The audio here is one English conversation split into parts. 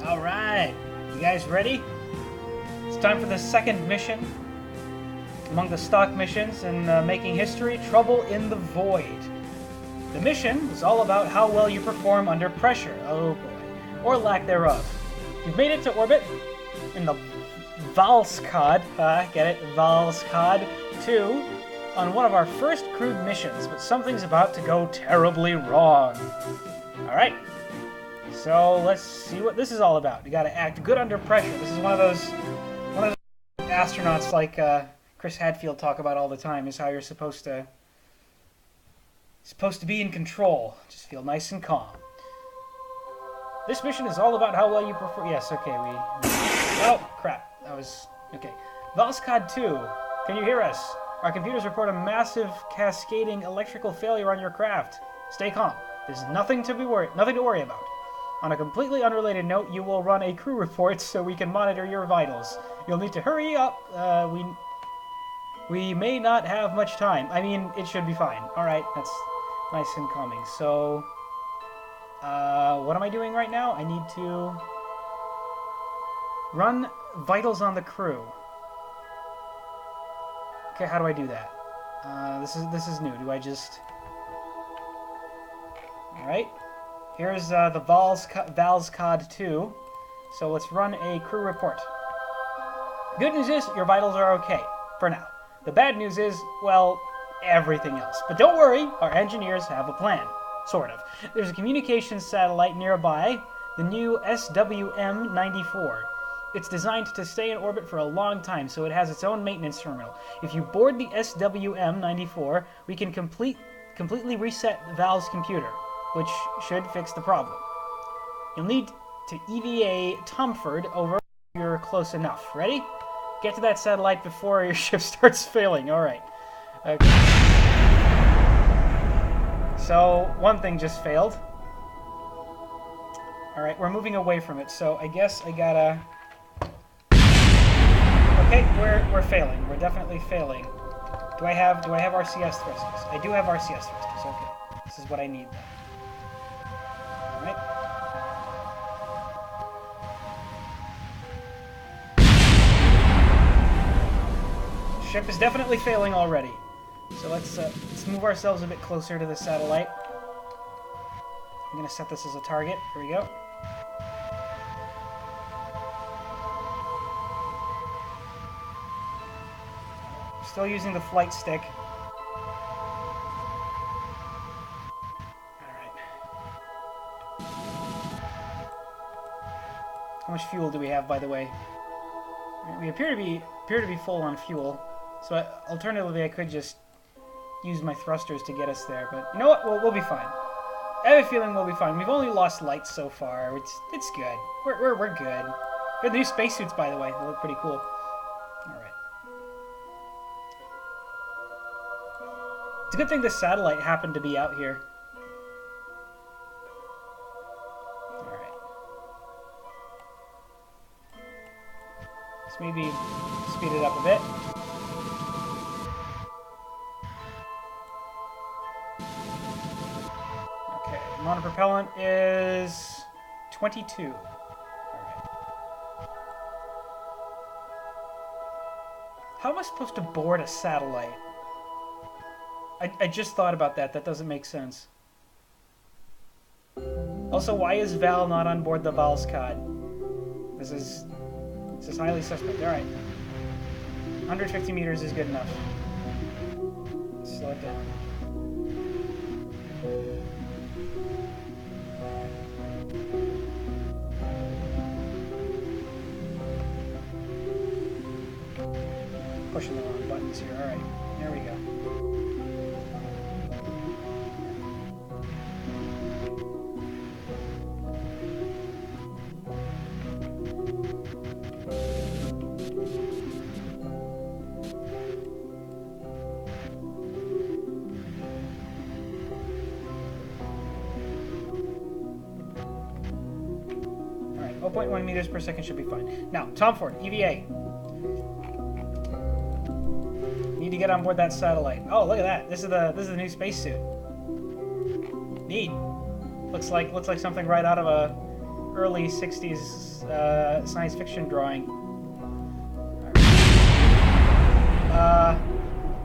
Alright, you guys ready? It's time for the second mission among the stock missions in making history, Trouble in the Void. The mission is all about how well you perform under pressure, oh boy, or lack thereof. You've made it to orbit in the Valskad, get it, Valskad 2, on one of our first crewed missions, but something's about to go terribly wrong. Alright. So let's see what this is all about. You gotta act good under pressure. This is one of those astronauts like Chris Hadfield talk about all the time, is how you're supposed to be in control. Just feel nice and calm. This mission is all about how well you perform. Yes, okay, oh, crap. That was... Okay. Valskad 2, can you hear us? Our computers report a massive cascading electrical failure on your craft. Stay calm. There's nothing to worry about. On a completely unrelated note, you will run a crew report so we can monitor your vitals. You'll need to hurry up. We may not have much time. I mean, it should be fine. Alright, that's nice and calming. So, what am I doing right now? I need to run vitals on the crew. Okay, how do I do that? This is new. Do I just... Alright. Here's the Valskad 2. So let's run a crew report. Good news is, your vitals are okay. For now. The bad news is, well, everything else. But don't worry, our engineers have a plan. Sort of. There's a communications satellite nearby, the new SWM-94. It's designed to stay in orbit for a long time, so it has its own maintenance terminal. If you board the SWM-94, we can completely reset Val's computer, which should fix the problem. You'll need to EVA Tomford over if you're close enough. Ready? Get to that satellite before your ship starts failing. Alright. Okay. So, one thing just failed. Alright, we're moving away from it, so I guess I gotta... Okay, we're failing. We're definitely failing. Do I have RCS thrusters? I do have RCS thrusters, okay. This is what I need then. Alright. Ship is definitely failing already. So let's move ourselves a bit closer to the satellite. I'm gonna set this as a target. Here we go. Still using the flight stick. Alright. How much fuel do we have, by the way? We appear to be full on fuel. So alternatively, I could just use my thrusters to get us there. But you know what? We'll be fine. I have a feeling we'll be fine. We've only lost lights so far. It's good. We're good. We have the new spacesuits, by the way. They look pretty cool. All right. It's a good thing this satellite happened to be out here. All right. Let's maybe speed it up a bit. Monopropellant is 22. Alright. How am I supposed to board a satellite? I just thought about that. That doesn't make sense. Also, why is Val not on board the Valskad? This is highly suspect. Alright. 150 meters is good enough. Slow it down. Pushing the wrong buttons here. Alright, there we go. Alright, 0.1 meters per second should be fine. Now, Tomford, EVA. Need to get on board that satellite. Oh, look at that! This is the new spacesuit. Neat. Looks like something right out of early 60s science fiction drawing.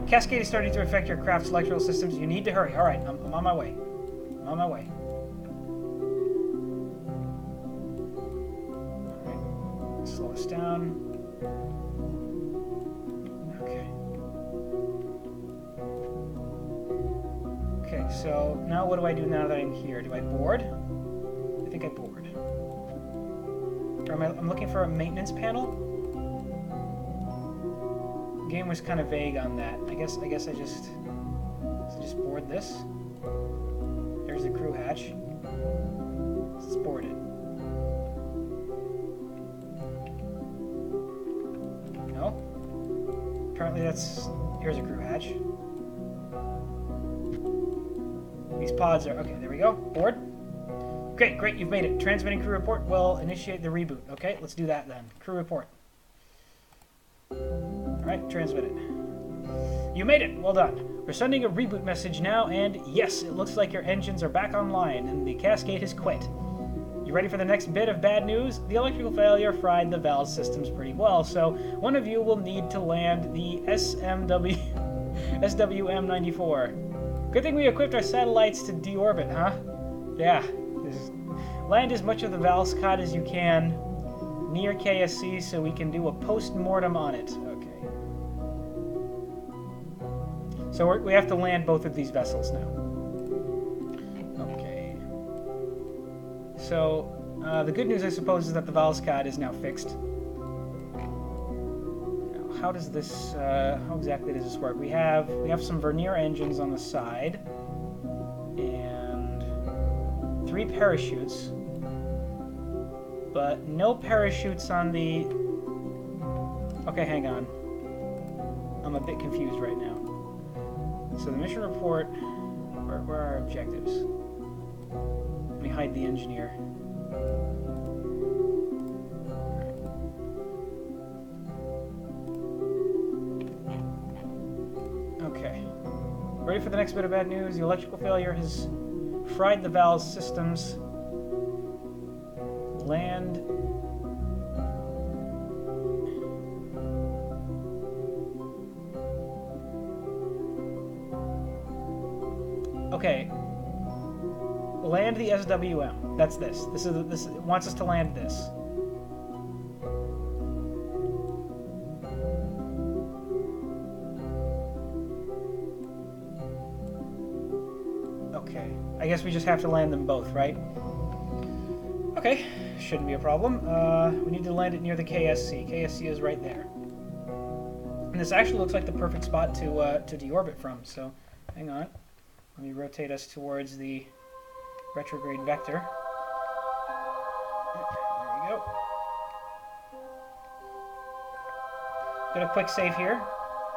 Cascade is starting to affect your craft's electrical systems. You need to hurry. Alright, I'm on my way. I'm on my way. Alright, slow us down. Okay. Okay, so now what do I do now that I'm here? Do I board? I think I board. Or I'm looking for a maintenance panel? The game was kind of vague on that. I guess I just board this. There's the crew hatch. Let's board it. No? Apparently here's a crew hatch. These pods are, okay, there we go. Board. Great, you've made it. Transmitting crew report will initiate the reboot. Okay, let's do that then. Crew report. Alright, transmit it. You made it! Well done. We're sending a reboot message now, and yes, it looks like your engines are back online, and the Cascade has quit. You ready for the next bit of bad news? The electrical failure fried the valve systems pretty well, so one of you will need to land the SWM-94. Good thing we equipped our satellites to deorbit, huh? Yeah. Land as much of the Valskad as you can near KSC so we can do a post-mortem on it. Okay. So we have to land both of these vessels now. Okay. So, the good news, I suppose, is that the Valskad is now fixed. Now, how does this, how exactly does this work? We have some vernier engines on the side, and 3 parachutes, but no parachutes on the... Okay, hang on. I'm a bit confused right now. So the mission report, where are our objectives? Let me hide the engineer. Okay. Ready for the next bit of bad news? The electrical failure has fried the valve systems. Land. Okay. Land the SWM. That's this. This it wants us to land this. Okay. I guess we just have to land them both, right? Okay. Shouldn't be a problem. We need to land it near the KSC. KSC is right there. And this actually looks like the perfect spot to deorbit from, so hang on. Let me rotate us towards the retrograde vector. There we go. Got a quick save here,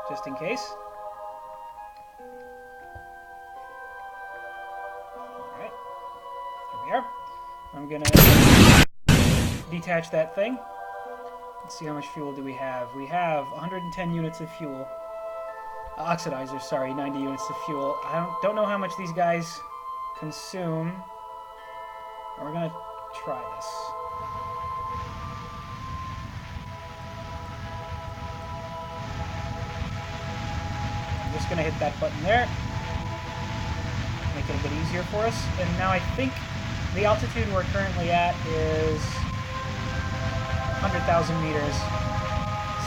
just in case. Alright. There we are. I'm gonna detach that thing. Let's see how much fuel do we have. We have 110 units of fuel. Oxidizers, sorry, 90 units of fuel. I don't know how much these guys consume. We're gonna try this. I'm just gonna hit that button there. Make it a bit easier for us. And now I think the altitude we're currently at is 100,000 meters.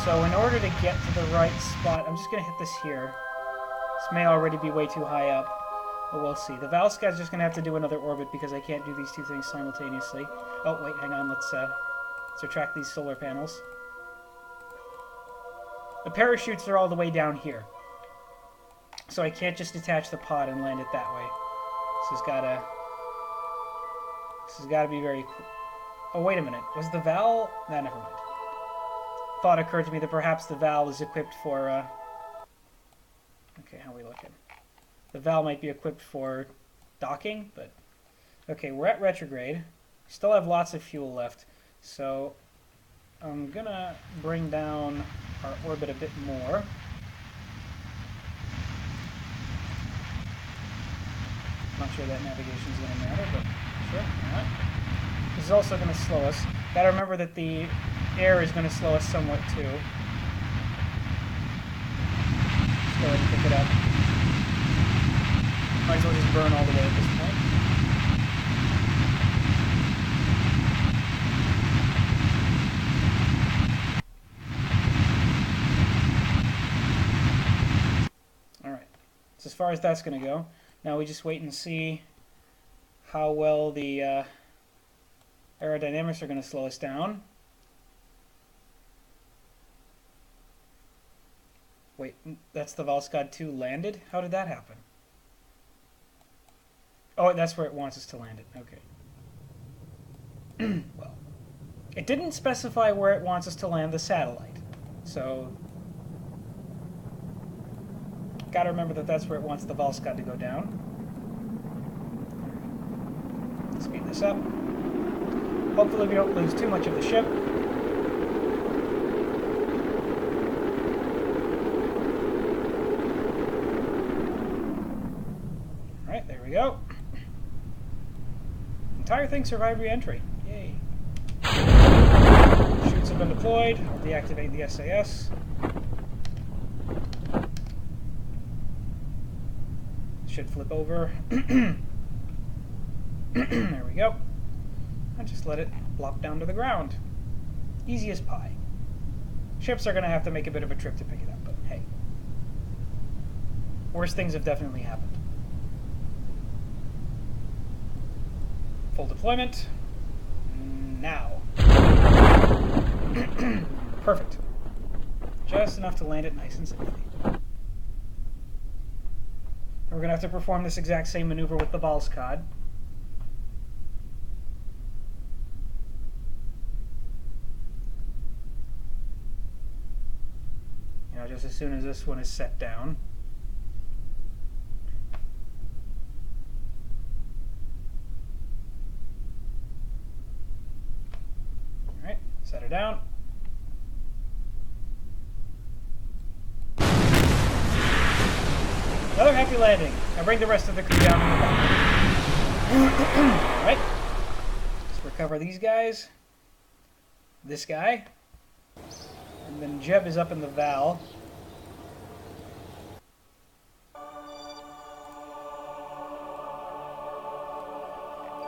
So in order to get to the right spot, I'm just going to hit this here. This may already be way too high up, but we'll see. The Valskad's just going to have to do another orbit because I can't do these two things simultaneously. Oh, wait, hang on. Let's retract these solar panels. The parachutes are all the way down here. So I can't just detach the pod and land it that way. This has got to be very... Oh, wait a minute. Was the Val... Nah, never mind. Thought occurred to me that perhaps the Val is equipped for, Okay, how are we looking? The Val might be equipped for docking, but... Okay, we're at retrograde. Still have lots of fuel left, so... I'm gonna bring down our orbit a bit more. Not sure that navigation's gonna matter, but sure, why not? is also going to slow us. Gotta remember that the air is going to slow us somewhat too. Let's go ahead and pick it up. Might as well just burn all the way at this point. Alright, so as far as that's going to go, now we just wait and see how well the aerodynamics are going to slow us down. Wait, that's the Valskad 2 landed? How did that happen? Oh, that's where it wants us to land it. Okay. Well, it didn't specify where it wants us to land the satellite. So, gotta remember that that's where it wants the Valskad to go down. Speed this up. Hopefully we don't lose too much of the ship. Alright, there we go. Entire thing survived re-entry. Yay. Chutes have been deployed. I'll deactivate the SAS. Should flip over. There we go. And just let it plop down to the ground. Easy as pie. Ships are going to have to make a bit of a trip to pick it up, but hey. Worse things have definitely happened. Full deployment. Now. Perfect. Just enough to land it nice and safely. And we're going to have to perform this exact same maneuver with the Valskad. You know, just as soon as this one is set down. Alright, set her down. Another happy landing. Now bring the rest of the crew down in the bottom. Alright. Let's recover these guys. This guy. And then Jeb is up in the Val.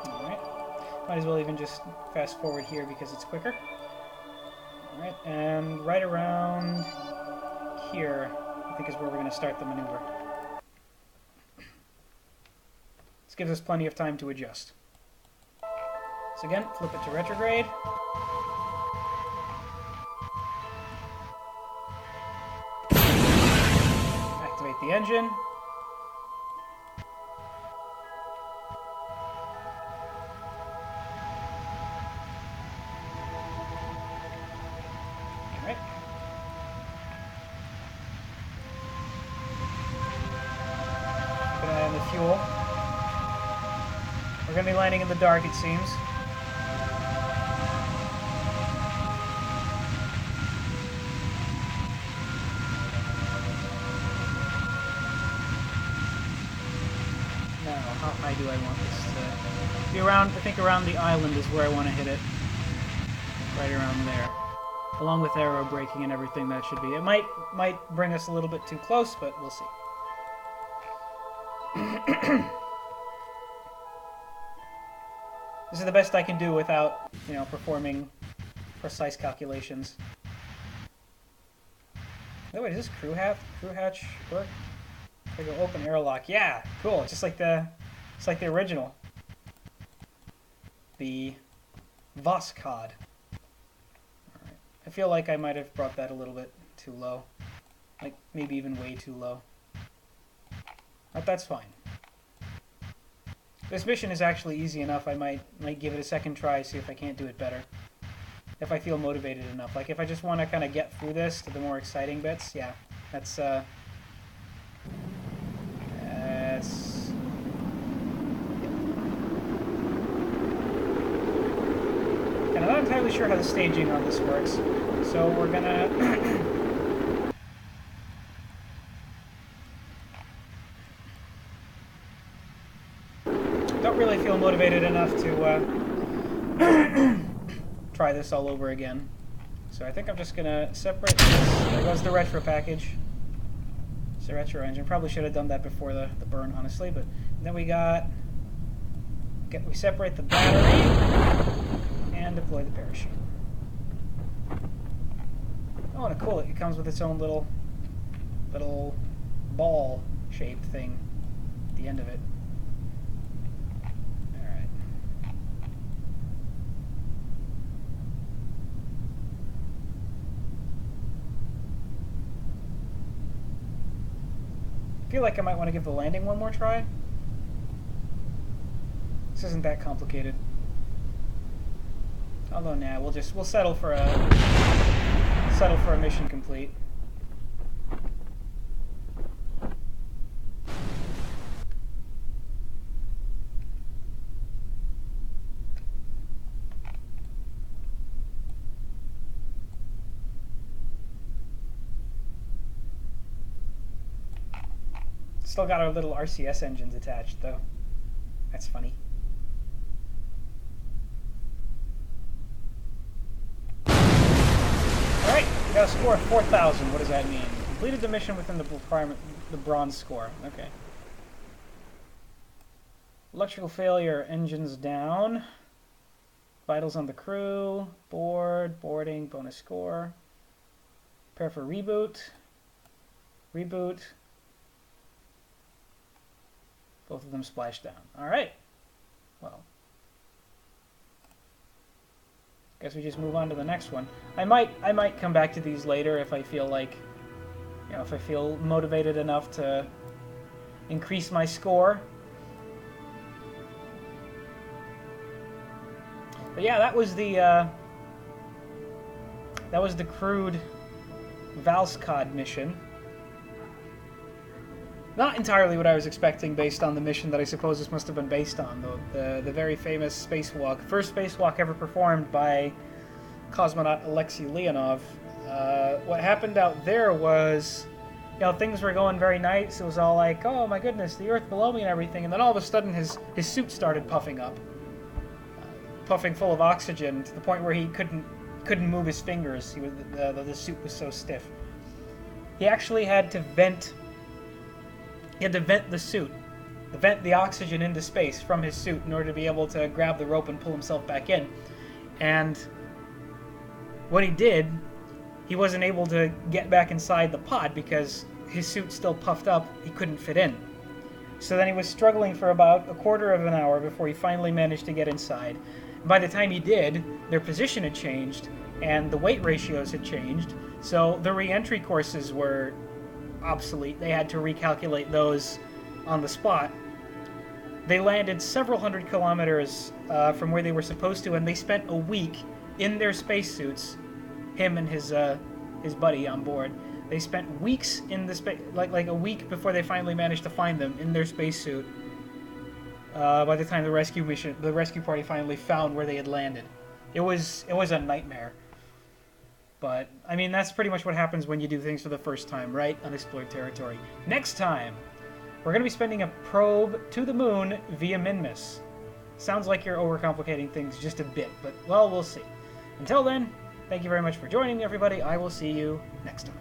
Alright. Might as well even just fast forward here because it's quicker. Alright, and right around here, I think is where we're going to start the maneuver. This gives us plenty of time to adjust. So again, flip it to retrograde. Activate the engine. Alright. Keep an eye on the fuel. We're going to be landing in the dark, it seems. How high do I want this to be? Around, I think around the island is where I want to hit it. Right around there. Along with aero braking and everything, that should be. It might bring us a little bit too close, but we'll see. This is the best I can do without, you know, performing precise calculations. Oh, wait, is this crew hatch work? I go open airlock. Yeah, cool. It's like the original. The Valskad. Alright. I feel like I might have brought that a little bit too low. Like, maybe even way too low. But that's fine. This mission is actually easy enough. I might give it a second try, see if I can't do it better. If I feel motivated enough. Like, if I just want to kind of get through this to the more exciting bits, yeah. That's, and I'm not entirely sure how the staging on this works, so we're gonna don't really feel motivated enough to try this all over again. So I think I'm just gonna separate this. There goes the retro package. It's the retro engine. Probably should have done that before the burn, honestly. But then we separate the battery and deploy the parachute. Oh, and cool! It comes with its own little ball-shaped thing at the end of it. I feel like I might want to give the landing one more try. This isn't that complicated. Although, nah, we'll settle for a mission complete. Still got our little RCS engines attached, though. That's funny. Alright, we got a score of 4,000. What does that mean? Completed the mission within the requirement, the bronze score. Okay. Electrical failure, engines down. Vitals on the crew. Boarding, bonus score. Prepare for reboot. Reboot. Both of them splashed down. All right. Well, guess we just move on to the next one. I might come back to these later if I feel like, if I feel motivated enough to increase my score. But yeah, that was the crewed Valskod mission. Not entirely what I was expecting based on the mission that I suppose this must have been based on, though. The very famous spacewalk, first spacewalk ever performed by cosmonaut Alexei Leonov. What happened out there was, things were going very nice. It was all like, oh my goodness, the Earth below me and everything, and then all of a sudden his suit started puffing up, puffing full of oxygen to the point where he couldn't move his fingers. The suit was so stiff. He actually had to vent. He had to vent the suit, vent the oxygen into space from his suit in order to be able to grab the rope and pull himself back in. And what he did, he wasn't able to get back inside the pod because his suit still puffed up. He couldn't fit in. So then he was struggling for about a quarter of an hour before he finally managed to get inside. And by the time he did, their position had changed and the weight ratios had changed. So the re-entry courses were obsolete. They had to recalculate those on the spot. They landed several hundred kilometers from where they were supposed to, and they spent a week in their spacesuits. Him and his buddy on board. They spent weeks in the space, like a week before they finally managed to find them in their spacesuit. By the time the rescue party finally found where they had landed, it was a nightmare. But, I mean, that's pretty much what happens when you do things for the first time, right? Unexplored territory. Next time, we're going to be spending a probe to the moon via Minmus. Sounds like you're overcomplicating things just a bit, but, well, we'll see. Until then, thank you very much for joining me, everybody. I will see you next time.